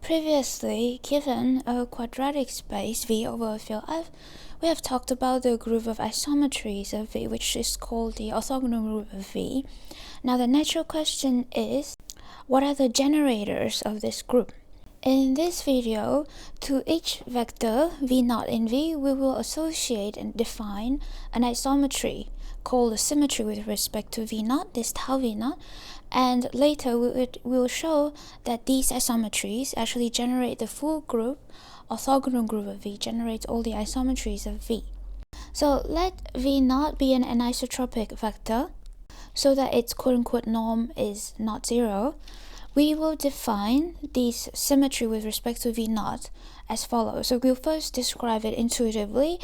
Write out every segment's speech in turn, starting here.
Previously, given a quadratic space V over a field F, we have talked about the group of isometries of V, which is called the orthogonal group of V. Now the natural question is, what are the generators of this group? In this video, to each vector V0 in V, we will associate and define an isometry called a symmetry with respect to V0, this tau V0, and later we will show that these isometries actually generate the full group, orthogonal group of V, generates all the isometries of V. So let V0 be an anisotropic vector so that its quote-unquote norm is not zero. We will define this symmetry with respect to V0 as follows. So we'll first describe it intuitively,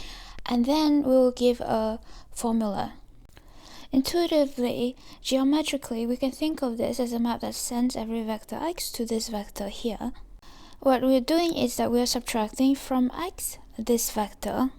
and then we'll give a formula. Intuitively, geometrically, we can think of this as a map that sends every vector x to this vector here. What we're doing is that we're subtracting from x this vector.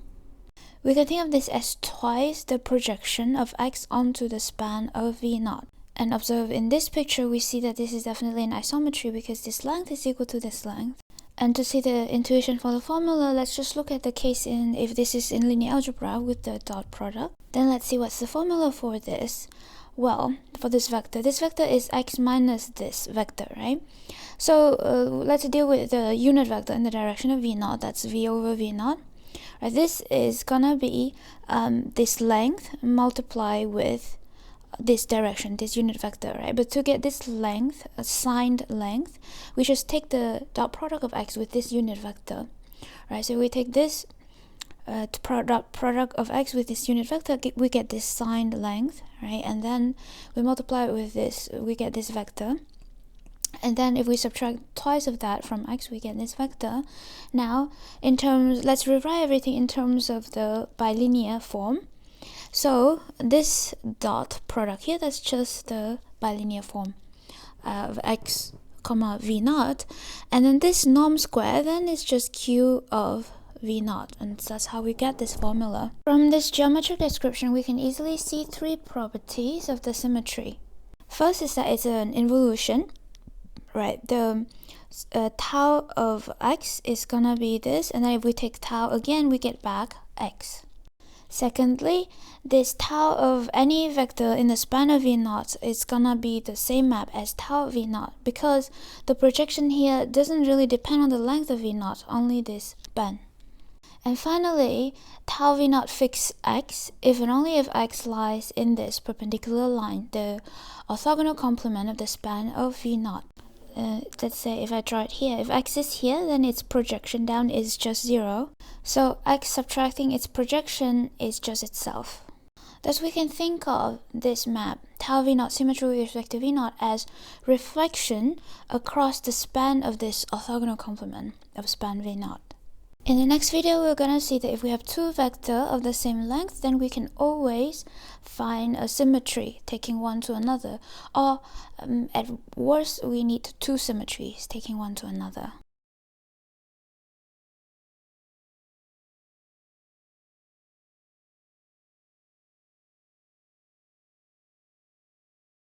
We can think of this as twice the projection of x onto the span of V0. And observe in this picture, we see that this is definitely an isometry because this length is equal to this length. And to see the intuition for the formula, let's just look at the case if this is in linear algebra with the dot product. Then let's see what's the formula for this. Well, for this vector is x minus this vector, right? So let's deal with the unit vector in the direction of V0, that's V over V0. Right, this is gonna be this length multiplied with this direction, this unit vector, right? But to get this length, assigned length, we just take the dot product of x with this unit vector, right? So we take this product of x with this unit vector, we get this signed length, right? And then we multiply it with this, we get this vector. And then if we subtract twice of that from x, we get this vector. Now, let's rewrite everything in terms of the bilinear form. So this dot product here, that's just the bilinear form of x comma V0, and then this norm square then is just q of V0, and that's how we get this formula. From this geometric description, we can easily see three properties of the symmetry. First is that it's an involution, right? The tau of x is gonna be this, and then if we take tau again, we get back x. Secondly, this tau of any vector in the span of V0 is gonna be the same map as tau V0 because the projection here doesn't really depend on the length of V0, only this span. And finally, tau V0 fixed x if and only if x lies in this perpendicular line, the orthogonal complement of the span of V0. Let's say if I draw it here, if x is here, then its projection down is just 0. So x subtracting its projection is just itself. Thus we can think of this map, tau V0 symmetry with respect to V0, as reflection across the span of this orthogonal complement of span V0. In the next video, we're gonna see that if we have two vectors of the same length, then we can always find a symmetry taking one to another, or at worst, we need two symmetries taking one to another.